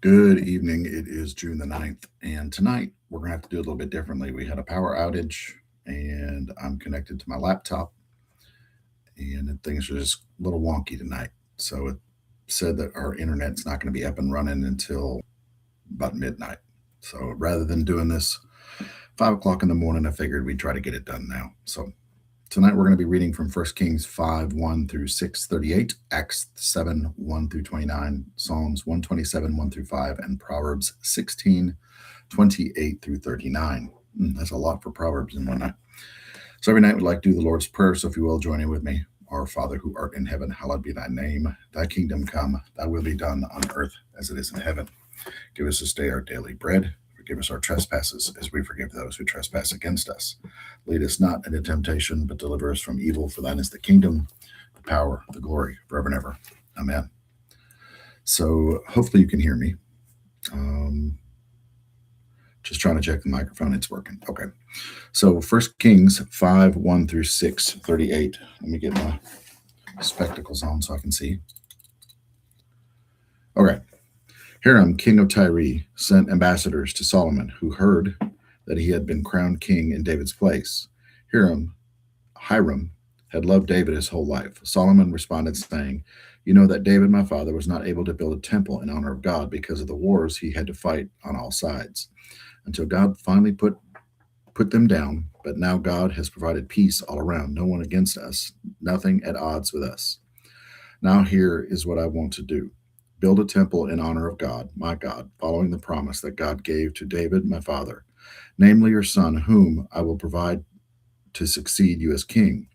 Good evening. It is June the 9th, and tonight we're going to have to do a little bit differently. We had a power outage, and I'm connected to my laptop, and things are just a little wonky tonight. So it said that our internet's not going to be up and running until about midnight. So rather than doing this 5 o'clock in the morning, I figured we'd try to get it done now. So tonight we're going to be reading from 1 Kings 5 1 through 6:38, Acts 7 1 through 29, Psalms 127 1 through 5, and Proverbs 16:28 through 39. That's a lot for Proverbs in one night. So every night we'd like to do the Lord's Prayer. So if you will, join in with me. Our Father who art in heaven, hallowed be thy name. Thy kingdom come, thy will be done on earth as it is in heaven. Give us this day our daily bread. Forgive us our trespasses as we forgive those who trespass against us. Lead us not into temptation, but deliver us from evil. For thine is the kingdom, the power, the glory, forever and ever. Amen. So hopefully you can hear me. Just trying to check the microphone. It's working. Okay. So 1 Kings 5 1 through 6:38. Let me get my spectacles on so I can see. Okay. Hiram, king of Tyre, sent ambassadors to Solomon, who heard that he had been crowned king in David's place. Hiram had loved David his whole life. Solomon responded, saying, "You know that David, my father, was not able to build a temple in honor of God because of the wars he had to fight on all sides, until God finally put them down. But now God has provided peace all around, no one against us, nothing at odds with us. Now here is what I want to do. Build a temple in honor of God, my God, following the promise that God gave to David, my father, namely your son, whom I will provide to succeed you as king.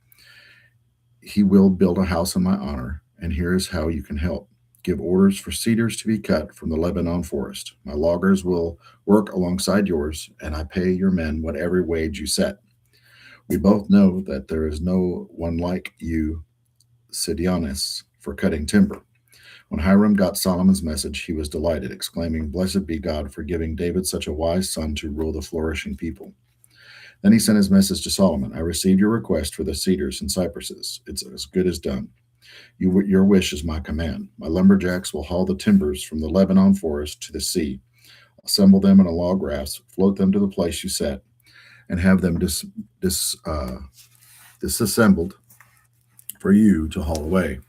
He will build a house in my honor, and here is how you can help. Give orders for cedars to be cut from the Lebanon forest. My loggers will work alongside yours, and I pay your men whatever wage you set. We both know that there is no one like you, Sidonius, for cutting timber." When Hiram got Solomon's message, he was delighted, exclaiming, "Blessed be God for giving David such a wise son to rule the flourishing people." Then he sent his message to Solomon, "I received your request for the cedars and cypresses. It's as good as done. Your wish is my command. My lumberjacks will haul the timbers from the Lebanon forest to the sea, assemble them in a log raft, float them to the place you set, and have them disassembled for you to haul away.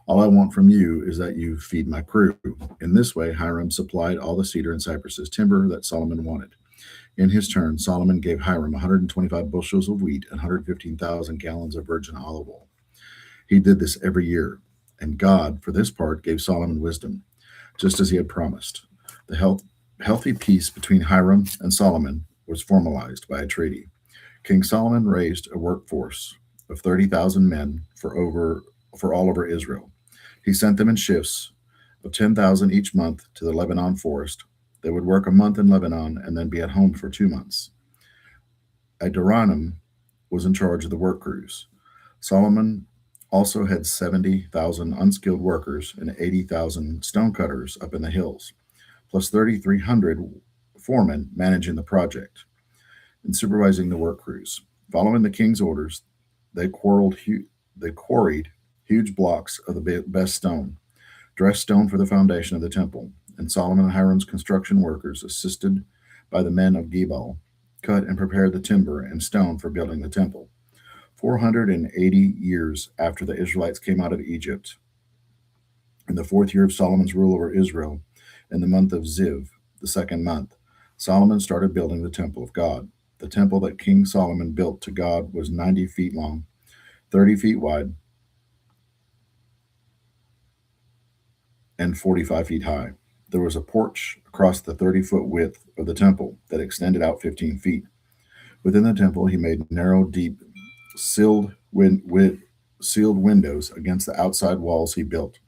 All I want from you is that you feed my crew." In this way, Hiram supplied all the cedar and cypresses timber that Solomon wanted. In his turn, Solomon gave Hiram 125 bushels of wheat and 115,000 gallons of virgin olive oil. He did this every year, and God, for this part, gave Solomon wisdom, just as he had promised. The healthy peace between Hiram and Solomon was formalized by a treaty. King Solomon raised a workforce of 30,000 men for all over Israel. He sent them in shifts of 10,000 each month to the Lebanon forest. They would work a month in Lebanon and then be at home for 2 months. Adoniram was in charge of the work crews. Solomon also had 70,000 unskilled workers and 80,000 stonecutters up in the hills, plus 3,300 foremen managing the project and supervising the work crews. Following the king's orders, they quarried huge blocks of the best stone, dressed stone for the foundation of the temple, and Solomon and Hiram's construction workers, assisted by the men of Gebal, cut and prepared the timber and stone for building the temple. 480 years after the Israelites came out of Egypt, in the fourth year of Solomon's rule over Israel, in the month of Ziv, the second month, Solomon started building the temple of God. The temple that King Solomon built to God was 90 feet long, 30 feet wide, and 45 feet high. There was a porch across the 30-foot width of the temple that extended out 15 feet. Within the temple, he made narrow, deep, sealed windows against the outside walls he built.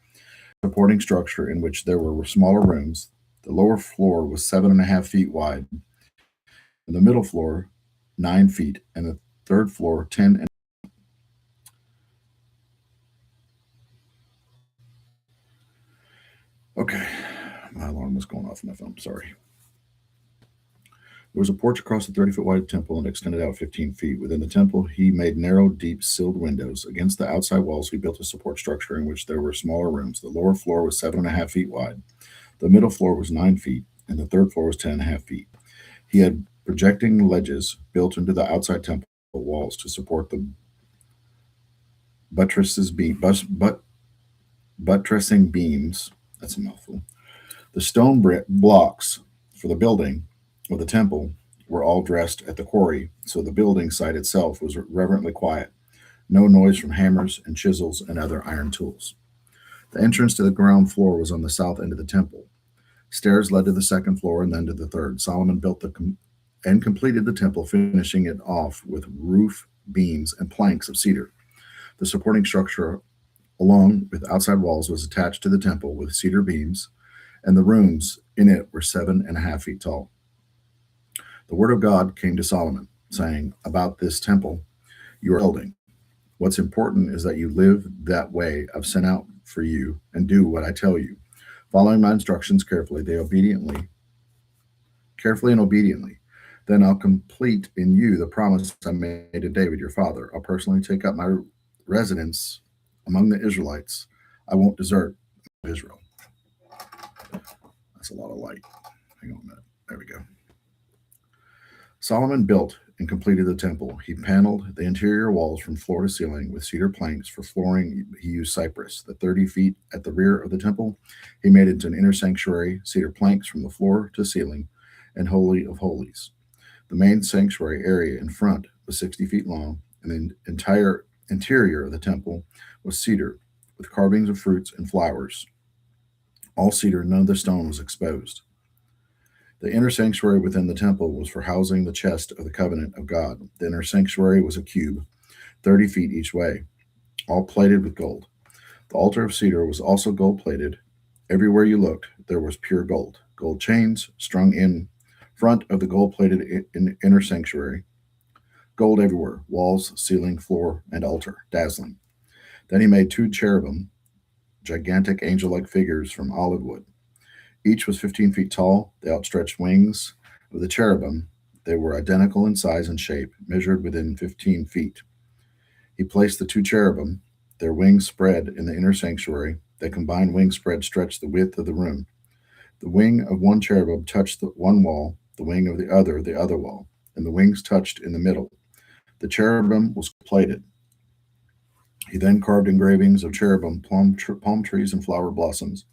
Supporting structure in which there were smaller rooms. The lower floor was 7.5 feet wide, and the middle floor 9 feet, and the third floor 10 and okay. My alarm was going off on my phone. Sorry. There was a porch across the 30-foot wide temple and extended out 15 feet. Within the temple, he made narrow, deep, sealed windows. Against the outside walls, he built a support structure in which there were smaller rooms. The lower floor was 7.5 feet wide. The middle floor was 9 feet, and the third floor was 10.5 feet. He had projecting ledges built into the outside temple walls to support the buttresses beam, buttressing beams. That's a mouthful. The stone blocks for the building of the temple were all dressed at the quarry, so the building site itself was reverently quiet. No noise from hammers and chisels and other iron tools. The entrance to the ground floor was on the south end of the temple. Stairs led to the second floor and then to the third. Solomon built and completed the temple, finishing it off with roof beams and planks of cedar. The supporting structure, along with outside walls, was attached to the temple with cedar beams, and the rooms in it were 7.5 feet tall. The word of God came to Solomon, saying, "About this temple you are building, what's important is that you live that way I've sent out for you and do what I tell you, following my instructions carefully and obediently. Then I'll complete in you the promise I made to David your father. I'll personally take up my residence among the Israelites. I won't desert Israel." That's a lot of light. Hang on a minute. There we go. Solomon built and completed the temple. He paneled the interior walls from floor to ceiling with cedar planks. For flooring, he used cypress. The 30 feet at the rear of the temple, he made into an inner sanctuary, cedar planks from the floor to ceiling, and Holy of Holies. The main sanctuary area in front was 60 feet long, and the entire interior of the temple was cedar, with carvings of fruits and flowers. All cedar, none of the stone was exposed. The inner sanctuary within the temple was for housing the chest of the covenant of God. The inner sanctuary was a cube, 30 feet each way, all plated with gold. The altar of cedar was also gold plated. Everywhere you looked, there was pure gold. Gold chains strung in front of the gold plated inner sanctuary. Gold everywhere, walls, ceiling, floor, and altar, dazzling. Then he made 2 cherubim, gigantic angel like figures from olive wood. Each was 15 feet tall. The outstretched wings of the cherubim, they were identical in size and shape, measured within 15 feet. He placed the 2 cherubim, their wings spread in the inner sanctuary. Their combined wing spread stretched the width of the room. The wing of one cherubim touched the one wall, the wing of the other wall, and the wings touched in the middle. The cherubim was plated. He then carved engravings of cherubim, palm trees, and flower blossoms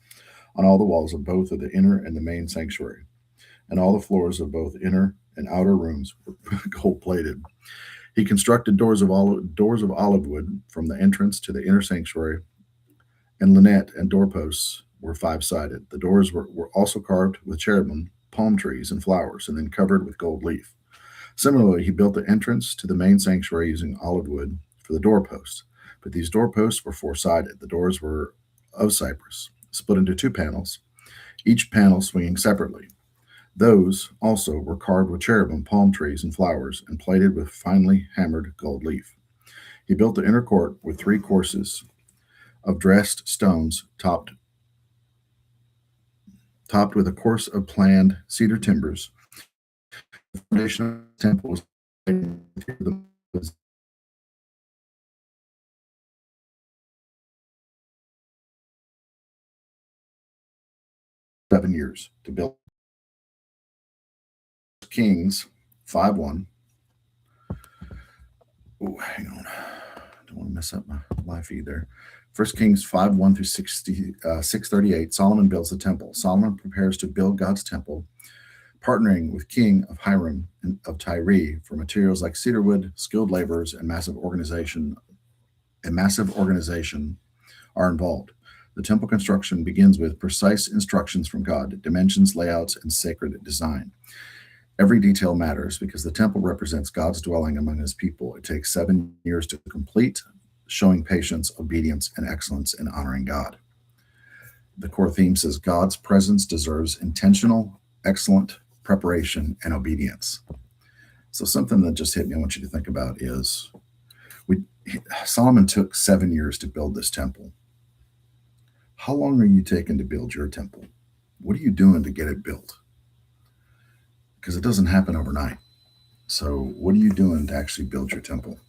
on all the walls of both of the inner and the main sanctuary, and all the floors of both inner and outer rooms were gold plated. He constructed doors of olive wood from the entrance to the inner sanctuary, and lunette and doorposts were 5-sided. The doors were also carved with cherubim, palm trees, and flowers, and then covered with gold leaf. Similarly, he built the entrance to the main sanctuary using olive wood for the doorposts, but these doorposts were 4-sided. The doors were of cypress, split into 2 panels, each panel swinging separately. Those also were carved with cherubim, palm trees, and flowers, and plated with finely hammered gold leaf. He built the inner court with 3 courses of dressed stones, topped with a course of planned cedar timbers. The foundation of the temple was 7 years to build. Kings 5:1. Oh, hang on. Don't want to mess up my live feed there. 1 Kings 5:1 through 6:38. Solomon builds the temple. Solomon prepares to build God's temple, partnering with King of Hiram and of Tyre for materials like cedar wood, skilled laborers, and massive organization are involved. The temple construction begins with precise instructions from God, dimensions, layouts, and sacred design. Every detail matters because the temple represents God's dwelling among his people. It takes 7 years to complete, showing patience, obedience, and excellence in honoring God. The core theme says God's presence deserves intentional, excellent preparation and obedience. So something that just hit me I want you to think about is Solomon took 7 years to build this temple. How long are you taking to build your temple? What are you doing to get it built? Because it doesn't happen overnight. So what are you doing to actually build your temple?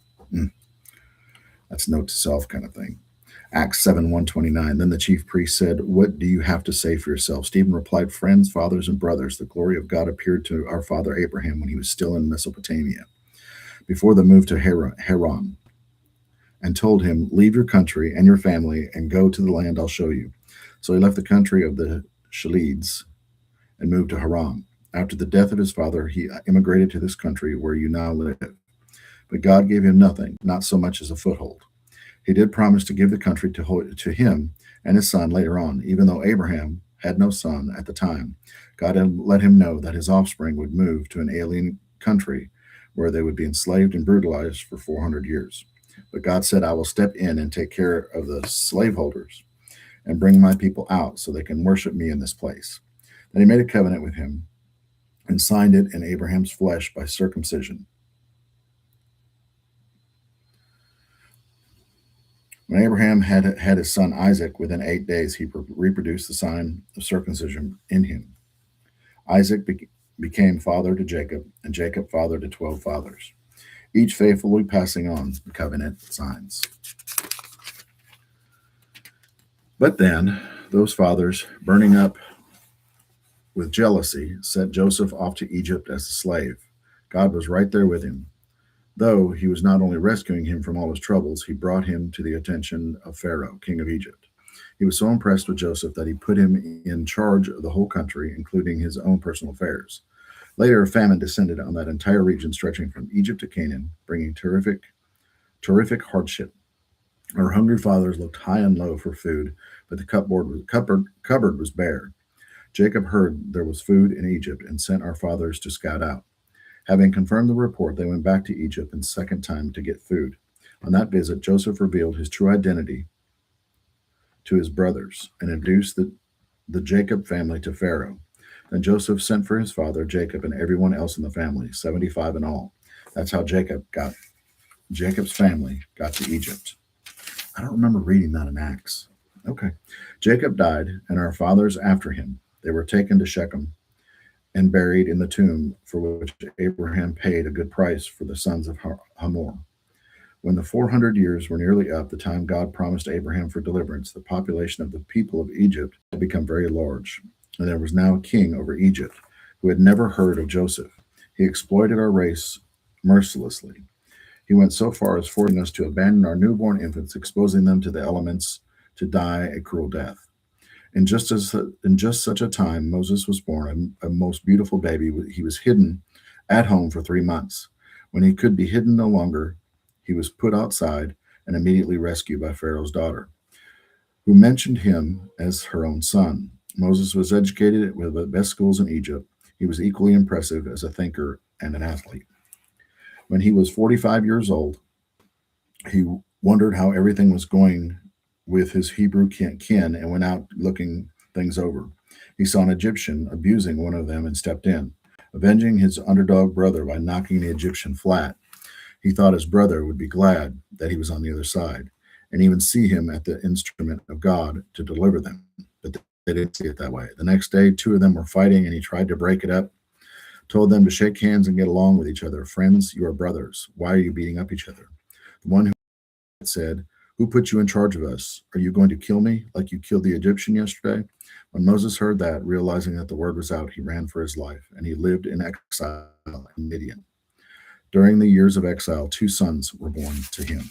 That's note to self kind of thing. Acts 7 129. Then the chief priest said, "What do you have to say for yourself?" Stephen replied, "Friends, fathers, and brothers, the glory of God appeared to our father Abraham when he was still in Mesopotamia, before the move to Haran, and told him, 'Leave your country and your family and go to the land I'll show you.' So he left the country of the Shalids and moved to Haran. After the death of his father, he immigrated to this country where you now live. But God gave him nothing, not so much as a foothold. He did promise to give the country to him and his son later on, even though Abraham had no son at the time. God had let him know that his offspring would move to an alien country where they would be enslaved and brutalized for 400 years. But God said, "I will step in and take care of the slaveholders and bring my people out so they can worship me in this place." Then he made a covenant with him and signed it in Abraham's flesh by circumcision. When Abraham had his son Isaac, within 8 days he reproduced the sign of circumcision in him. Isaac became father to Jacob, and Jacob father to 12 fathers, each faithfully passing on the covenant signs. But then those fathers, burning up with jealousy, sent Joseph off to Egypt as a slave. God was right there with him. Though he was not only rescuing him from all his troubles, he brought him to the attention of Pharaoh, king of Egypt. He was so impressed with Joseph that he put him in charge of the whole country, including his own personal affairs. Later, a famine descended on that entire region stretching from Egypt to Canaan, bringing terrific hardship. Our hungry fathers looked high and low for food, but the cupboard was bare. Jacob heard there was food in Egypt and sent our fathers to scout out. Having confirmed the report, they went back to Egypt a second time to get food. On that visit, Joseph revealed his true identity to his brothers and introduced the Jacob family to Pharaoh. Then Joseph sent for his father, Jacob, and everyone else in the family, 75 in all. That's how Jacob's family got to Egypt. I don't remember reading that in Acts. Okay. Jacob died, and our fathers after him. They were taken to Shechem and buried in the tomb for which Abraham paid a good price for the sons of Hamor. When the 400 years were nearly up, the time God promised Abraham for deliverance, the population of the people of Egypt had become very large, and there was now a king over Egypt who had never heard of Joseph. He exploited our race mercilessly. He went so far as forcing us to abandon our newborn infants, exposing them to the elements to die a cruel death. In just such a time, Moses was born, a most beautiful baby. He was hidden at home for 3 months. When he could be hidden no longer, he was put outside and immediately rescued by Pharaoh's daughter, who mentioned him as her own son. Moses was educated at one of the best schools in Egypt. He was equally impressive as a thinker and an athlete. When he was 45 years old, he wondered how everything was going with his Hebrew kin and went out looking things over. He saw an Egyptian abusing one of them and stepped in, avenging his underdog brother by knocking the Egyptian flat. He thought his brother would be glad that he was on the other side and even see him at the instrument of God to deliver them. But they didn't see it that way. The next day, two of them were fighting, and he tried to break it up, told them to shake hands and get along with each other. "Friends, you are brothers. Why are you beating up each other?" The one who said, "Who put you in charge of us? Are you going to kill me like you killed the Egyptian yesterday?" When Moses heard that, realizing that the word was out, he ran for his life, and he lived in exile in Midian. During the years of exile, 2 sons were born to him.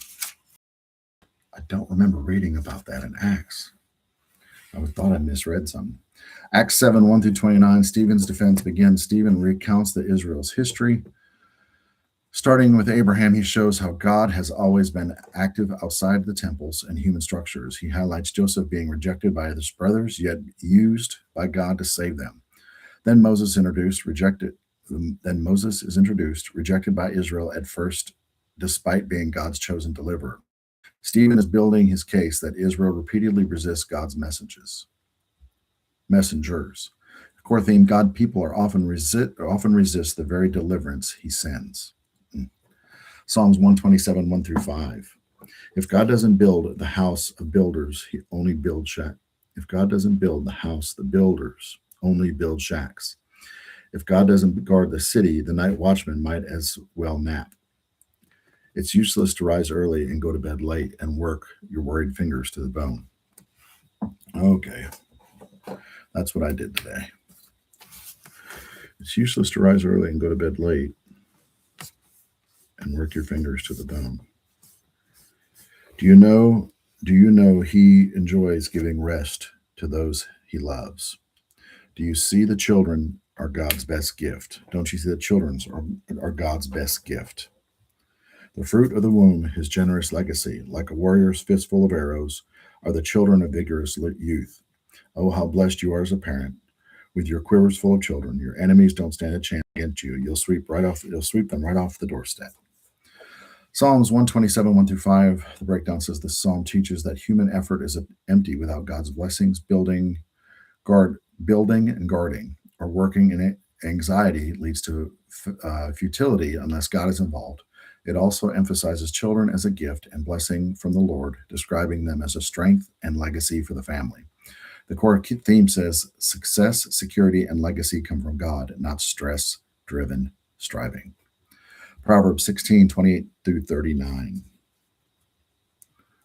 I don't remember reading about that in Acts. I thought I misread something. Acts 7, 1 through 29, Stephen's defense begins. Stephen recounts the Israel's history. Starting with Abraham, he shows how God has always been active outside the temples and human structures. He highlights Joseph being rejected by his brothers, yet used by God to save them. Then Moses is introduced, rejected by Israel at first, despite being God's chosen deliverer. Stephen is building his case that Israel repeatedly resists God's messengers. The core theme: God people are often resist the very deliverance he sends. Psalms 127, 1 through 5. If God doesn't build the house of builders, he only builds shacks. If God doesn't build the house, the builders only build shacks. If God doesn't guard the city, the night watchman might as well nap. It's useless to rise early and go to bed late and work your worried fingers to the bone. Okay, that's what I did today. It's useless to rise early and go to bed late and work your fingers to the bone. Do you know? Do you know he enjoys giving rest to those he loves? Do you see the children are God's best gift? Don't you see the children's are God's best gift? The fruit of the womb, his generous legacy, like a warrior's fistful of arrows, are the children of vigorous youth. Oh, how blessed you are as a parent, with your quivers full of children. Your enemies don't stand a chance against you. You'll sweep them right off the doorstep. Psalms 127, 1 through 5. The breakdown says this psalm teaches that human effort is empty without God's blessings. Building and guarding, or working in anxiety leads to futility unless God is involved. It also emphasizes children as a gift and blessing from the Lord, describing them as a strength and legacy for the family. The core theme says success, security, and legacy come from God, not stress-driven striving. Proverbs 16, 28 through 39.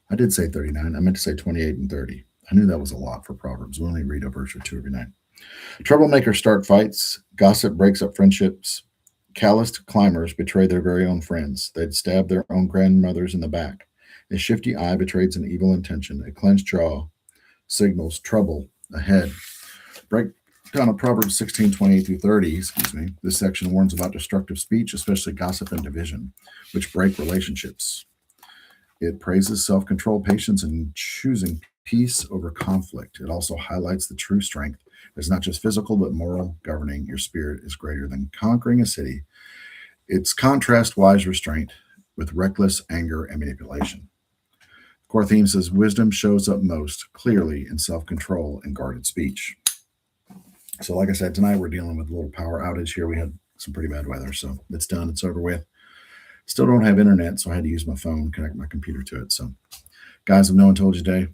I did say 39. I meant to say 28 and 30. I knew that was a lot for Proverbs. We only read a verse or two every night. Troublemakers start fights. Gossip breaks up friendships. Calloused climbers betray their very own friends. They'd stab their own grandmothers in the back. A shifty eye betrays an evil intention. A clenched jaw signals trouble ahead. Breakdown of Proverbs 16, 28 through 30. This section warns about destructive speech, especially gossip and division, which break relationships. It praises self-control, patience, and choosing peace over conflict. It also highlights the true strength. It's not just physical, but moral, governing. Your spirit is greater than conquering a city. It's contrast wise restraint with reckless anger and manipulation. Core theme says wisdom shows up most clearly in self-control and guarded speech. So, like I said, tonight we're dealing with a little power outage here. We had some pretty bad weather, so it's done. It's over with. Still don't have internet, so I had to use my phone, connect my computer to it. So, guys, if no one told you today,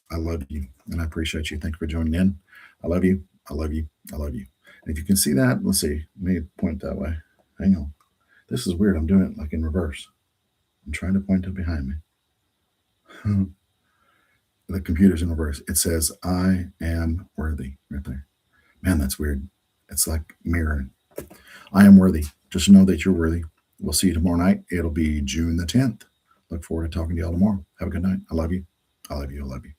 I love you and I appreciate you. Thank you for joining in. I love you. I love you. I love you. And if you can see that, let's see. Let me point that way. Hang on. This is weird. I'm doing it like in reverse. I'm trying to point it behind me. The computer's in reverse. It says, I am worthy right there. Man, that's weird. It's like mirroring. I am worthy. Just know that you're worthy. We'll see you tomorrow night. It'll be June the 10th. Look forward to talking to y'all tomorrow. Have a good night. I love you. I love you. I love you.